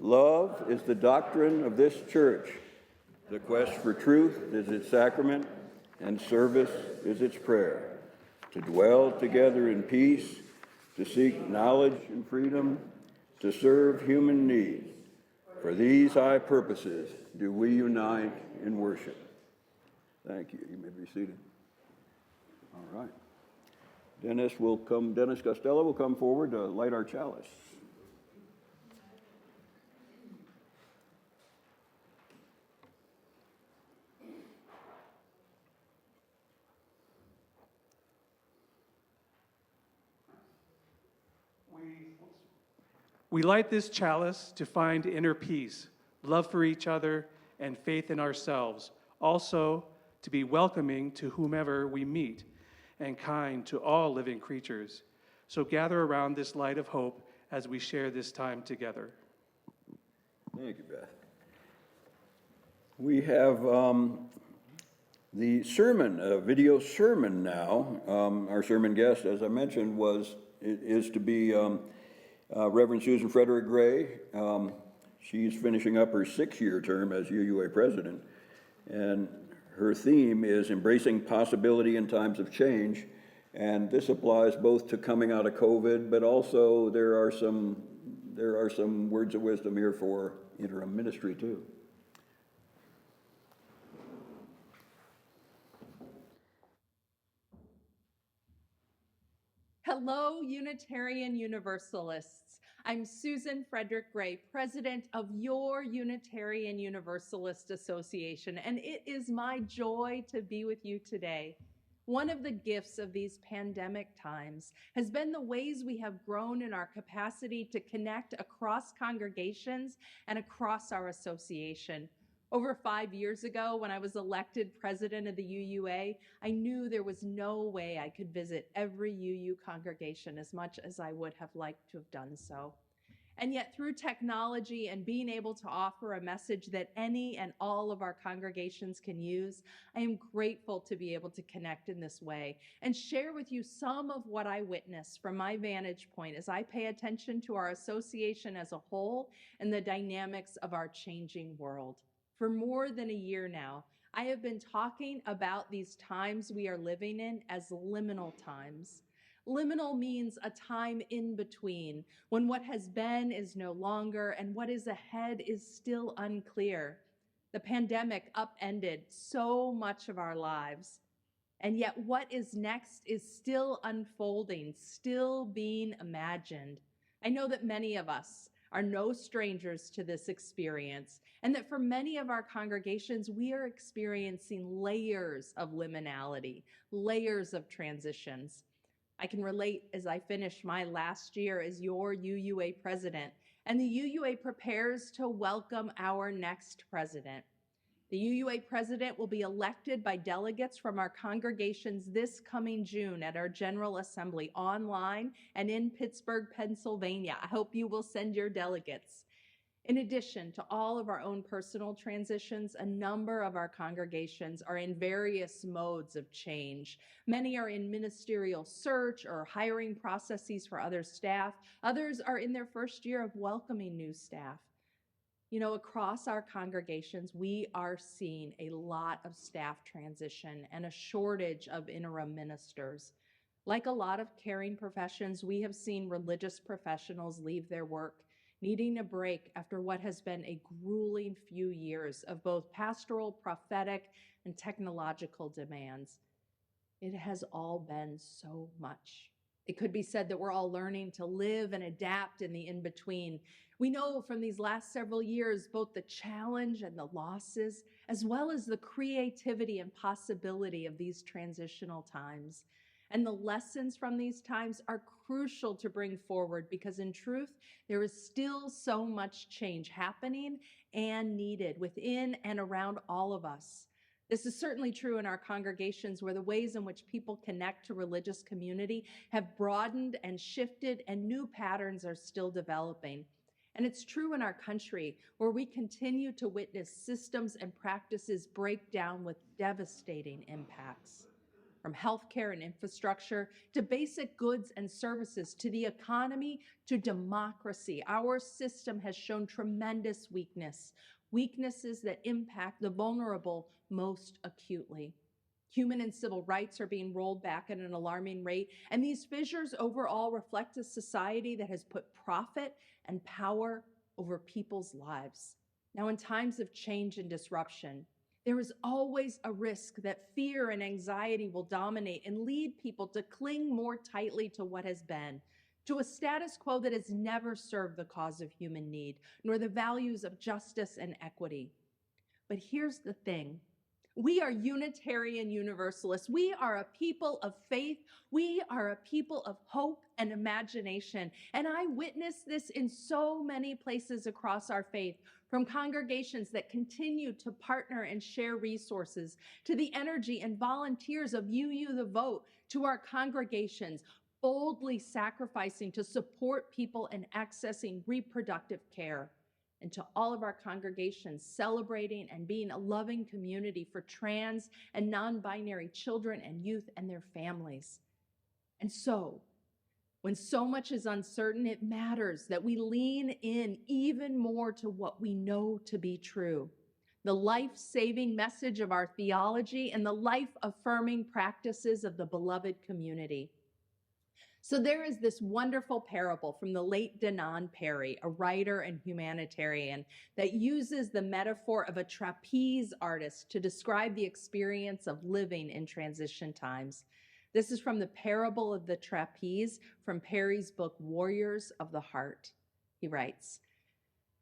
Love is the doctrine of this church. The quest for truth is its sacrament, and service is its prayer. To dwell together in peace, to seek knowledge and freedom, to serve human needs. For these high purposes do we unite in worship. Thank you. You may be seated. All right. Dennis Costello will come forward to light our chalice. We light this chalice to find inner peace, love for each other, and faith in ourselves. Also, to be welcoming to whomever we meet and kind to all living creatures. So gather around this light of hope as we share this time together. Thank you, Beth. We have the sermon, video sermon now. Our sermon guest, as I mentioned, is to be Reverend Susan Frederick-Gray. She's finishing up her 6-year term as UUA president, and her theme is embracing possibility in times of change, and this applies both to coming out of COVID, but also there are some words of wisdom here for interim ministry too. Hello, Unitarian Universalists. I'm Susan Frederick-Gray, president of your Unitarian Universalist Association, and it is my joy to be with you today. One of the gifts of these pandemic times has been the ways we have grown in our capacity to connect across congregations and across our association. Over 5 years ago, when I was elected president of the UUA, I knew there was no way I could visit every UU congregation as much as I would have liked to have done so. And yet through technology and being able to offer a message that any and all of our congregations can use, I am grateful to be able to connect in this way and share with you some of what I witness from my vantage point as I pay attention to our association as a whole and the dynamics of our changing world. For more than a year now, I have been talking about these times we are living in as liminal times. Liminal means a time in between, when what has been is no longer and what is ahead is still unclear. The pandemic upended so much of our lives, and yet what is next is still unfolding, still being imagined. I know that many of us are no strangers to this experience, and that for many of our congregations, we are experiencing layers of liminality, layers of transitions. I can relate as I finish my last year as your UUA president, and the UUA prepares to welcome our next president. The UUA president will be elected by delegates from our congregations this coming June at our General Assembly online and in Pittsburgh, Pennsylvania. I hope you will send your delegates. In addition to all of our own personal transitions, a number of our congregations are in various modes of change. Many are in ministerial search or hiring processes for other staff. Others are in their first year of welcoming new staff. You know, across our congregations, we are seeing a lot of staff transition and a shortage of interim ministers. Like a lot of caring professions, we have seen religious professionals leave their work, needing a break after what has been a grueling few years of both pastoral, prophetic, and technological demands. It has all been so much. It could be said that we're all learning to live and adapt in the in-between. We know from these last several years both the challenge and the losses, as well as the creativity and possibility of these transitional times. And the lessons from these times are crucial to bring forward because in truth, there is still so much change happening and needed within and around all of us. This is certainly true in our congregations where the ways in which people connect to religious community have broadened and shifted and new patterns are still developing. And it's true in our country where we continue to witness systems and practices break down with devastating impacts. from healthcare and infrastructure to basic goods and services to the economy to democracy. Our system has shown tremendous weaknesses that impact the vulnerable most acutely. Human and civil rights are being rolled back at an alarming rate, and these fissures overall reflect a society that has put profit and power over people's lives. Now, in times of change and disruption, there is always a risk that fear and anxiety will dominate and lead people to cling more tightly to what has been, to a status quo that has never served the cause of human need, nor the values of justice and equity. But here's the thing. We are Unitarian Universalists. We are a people of faith. We are a people of hope and imagination. And I witness this in so many places across our faith, from congregations that continue to partner and share resources, to the energy and volunteers of UU the Vote, to our congregations boldly sacrificing to support people in accessing reproductive care, and to all of our congregations celebrating and being a loving community for trans and non-binary children and youth and their families. And so, when so much is uncertain, it matters that we lean in even more to what we know to be true, the life-saving message of our theology and the life-affirming practices of the beloved community. So there is this wonderful parable from the late Denon Perry, a writer and humanitarian, that uses the metaphor of a trapeze artist to describe the experience of living in transition times. This is from the parable of the trapeze from Perry's book, Warriors of the Heart. He writes,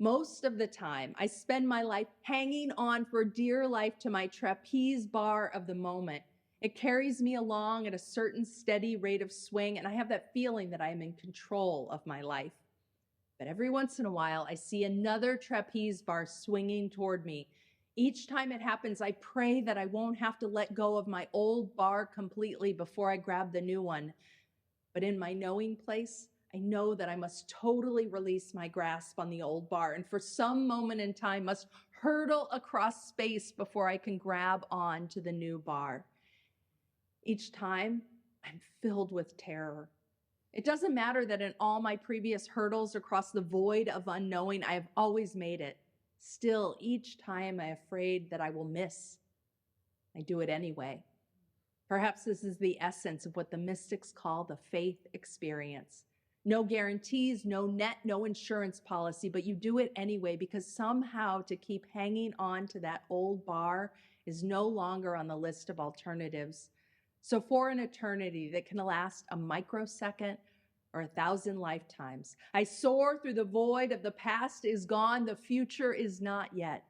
"Most of the time, I spend my life hanging on for dear life to my trapeze bar of the moment. It carries me along at a certain steady rate of swing, and I have that feeling that I am in control of my life. But every once in a while, I see another trapeze bar swinging toward me. Each time it happens, I pray that I won't have to let go of my old bar completely before I grab the new one. But in my knowing place, I know that I must totally release my grasp on the old bar, and for some moment in time must hurdle across space before I can grab on to the new bar. Each time, I'm filled with terror. It doesn't matter that in all my previous hurdles across the void of unknowing, I have always made it. Still, each time I'm afraid that I will miss. I do it anyway. Perhaps this is the essence of what the mystics call the faith experience. No guarantees, no net, no insurance policy, but you do it anyway because somehow to keep hanging on to that old bar is no longer on the list of alternatives. So for an eternity that can last a microsecond or 1,000 lifetimes, I soar through the void of the past is gone, the future is not yet.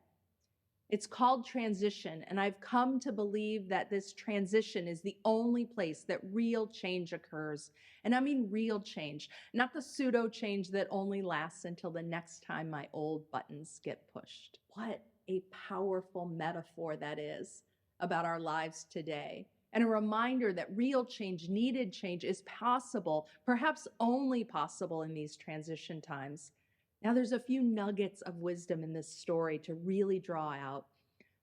It's called transition, and I've come to believe that this transition is the only place that real change occurs. And I mean real change, not the pseudo change that only lasts until the next time my old buttons get pushed. What a powerful metaphor that is about our lives today. And a reminder that real change, needed change, is possible, perhaps only possible in these transition times. Now, there's a few nuggets of wisdom in this story to really draw out.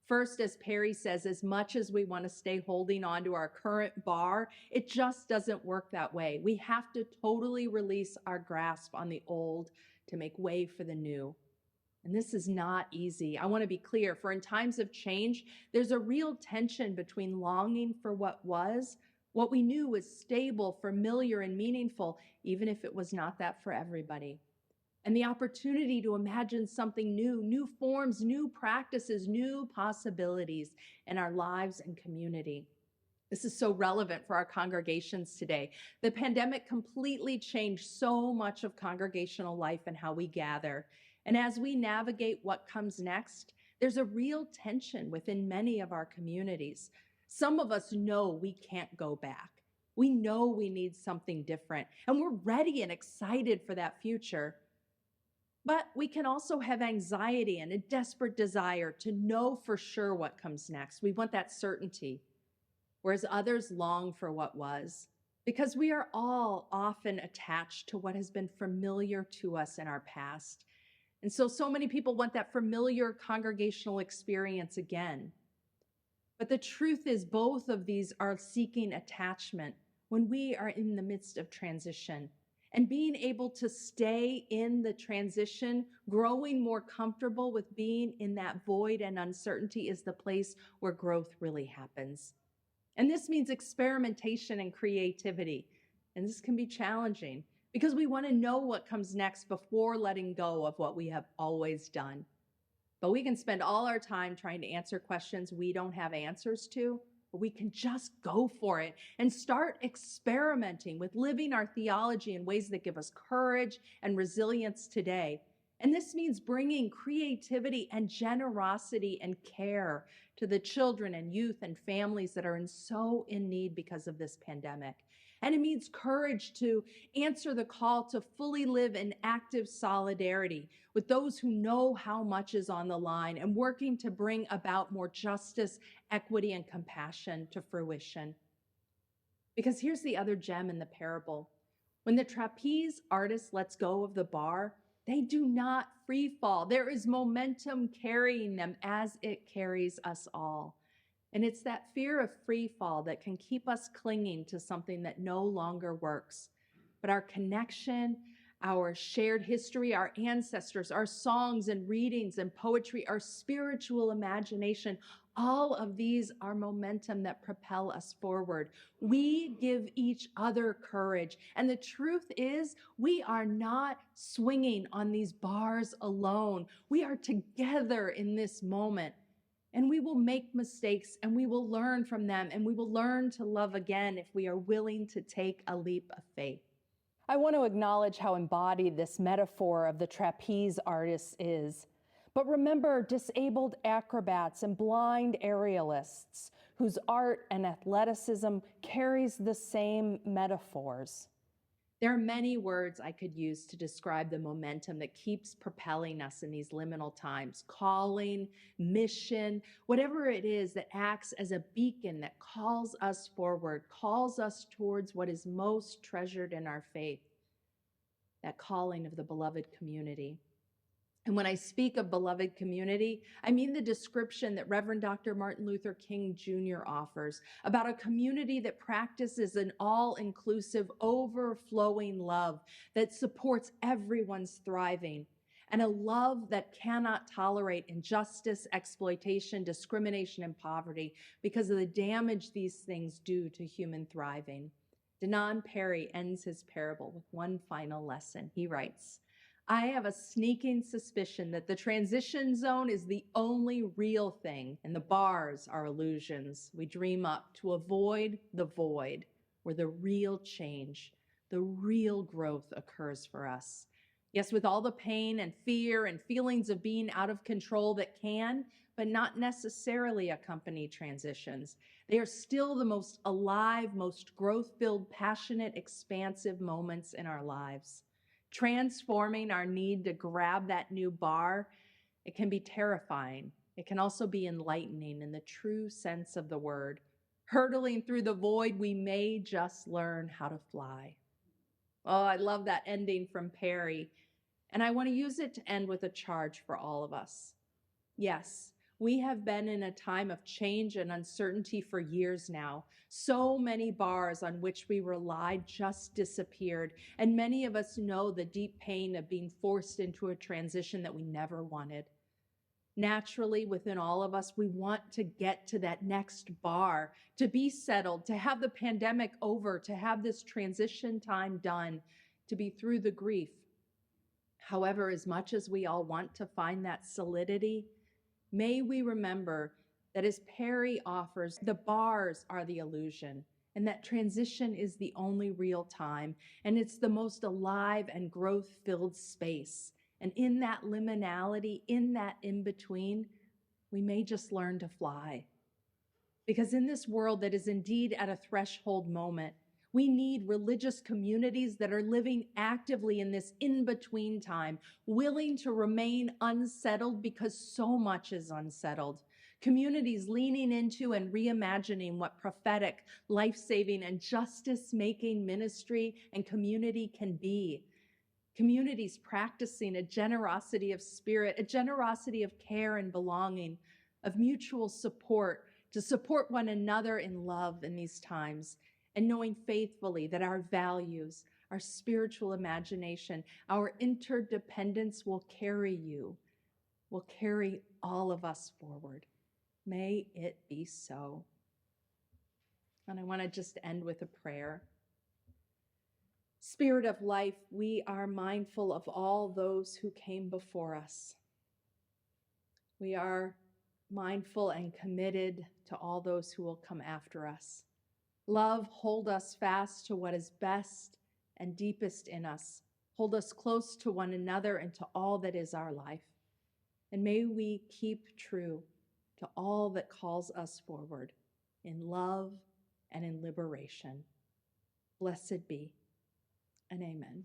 First, as Perry says, as much as we want to stay holding on to our current bar, it just doesn't work that way. We have to totally release our grasp on the old to make way for the new. And this is not easy. I want to be clear, for in times of change, there's a real tension between longing for what was, what we knew was stable, familiar, and meaningful, even if it was not that for everybody, and the opportunity to imagine something new, new forms, new practices, new possibilities in our lives and community. This is so relevant for our congregations today. The pandemic completely changed so much of congregational life and how we gather. And as we navigate what comes next, there's a real tension within many of our communities. Some of us know we can't go back. We know we need something different, and we're ready and excited for that future. But we can also have anxiety and a desperate desire to know for sure what comes next. We want that certainty, whereas others long for what was, because we are all often attached to what has been familiar to us in our past. And so many people want that familiar congregational experience again. But the truth is, both of these are seeking attachment when we are in the midst of transition. And being able to stay in the transition, growing more comfortable with being in that void and uncertainty is the place where growth really happens. And this means experimentation and creativity. And this can be challenging because we want to know what comes next before letting go of what we have always done. But we can spend all our time trying to answer questions we don't have answers to, but we can just go for it and start experimenting with living our theology in ways that give us courage and resilience today. And this means bringing creativity and generosity and care to the children and youth and families that are so in need because of this pandemic. And it means courage to answer the call to fully live in active solidarity with those who know how much is on the line and working to bring about more justice, equity, and compassion to fruition. Because here's the other gem in the parable. When the trapeze artist lets go of the bar, they do not free fall. There is momentum carrying them as it carries us all. And it's that fear of free fall that can keep us clinging to something that no longer works. But our connection, our shared history, our ancestors, our songs and readings and poetry, our spiritual imagination, all of these are momentum that propel us forward. We give each other courage. And the truth is, we are not swinging on these bars alone. We are together in this moment. And we will make mistakes and we will learn from them and we will learn to love again if we are willing to take a leap of faith. I want to acknowledge how embodied this metaphor of the trapeze artist is. But remember disabled acrobats and blind aerialists whose art and athleticism carries the same metaphors. There are many words I could use to describe the momentum that keeps propelling us in these liminal times. Calling, mission, whatever it is that acts as a beacon that calls us forward, calls us towards what is most treasured in our faith, that calling of the beloved community. And when I speak of beloved community, I mean the description that Reverend Dr. Martin Luther King Jr. offers about a community that practices an all-inclusive, overflowing love that supports everyone's thriving, and a love that cannot tolerate injustice, exploitation, discrimination, and poverty because of the damage these things do to human thriving. Denon Perry ends his parable with one final lesson. He writes, I have a sneaking suspicion that the transition zone is the only real thing, and the bars are illusions we dream up to avoid the void where the real change, the real growth occurs for us. Yes, with all the pain and fear and feelings of being out of control that can, but not necessarily accompany transitions, they are still the most alive, most growth-filled, passionate, expansive moments in our lives. Transforming our need to grab that new bar, it can be terrifying. It can also be enlightening in the true sense of the word. Hurtling through the void, we may just learn how to fly. Oh, I love that ending from Perry. And I want to use it to end with a charge for all of us. Yes, we have been in a time of change and uncertainty for years now. So many bars on which we relied just disappeared, and many of us know the deep pain of being forced into a transition that we never wanted. Naturally, within all of us, we want to get to that next bar, to be settled, to have the pandemic over, to have this transition time done, to be through the grief. However, as much as we all want to find that solidity, may we remember that as Perry offers, the bars are the illusion, and that transition is the only real time, and it's the most alive and growth-filled space. And in that liminality, in that in-between, we may just learn to fly. Because in this world that is indeed at a threshold moment, we need religious communities that are living actively in this in-between time, willing to remain unsettled because so much is unsettled. Communities leaning into and reimagining what prophetic, life-saving, and justice-making ministry and community can be. Communities practicing a generosity of spirit, a generosity of care and belonging, of mutual support, to support one another in love in these times, and knowing faithfully that our values, our spiritual imagination, our interdependence will carry all of us forward. May it be so. And I want to just end with a prayer. Spirit of life, we are mindful of all those who came before us. We are mindful and committed to all those who will come after us. Love, hold us fast to what is best and deepest in us. Hold us close to one another and to all that is our life. And may we keep true to all that calls us forward in love and in liberation. Blessed be, and amen.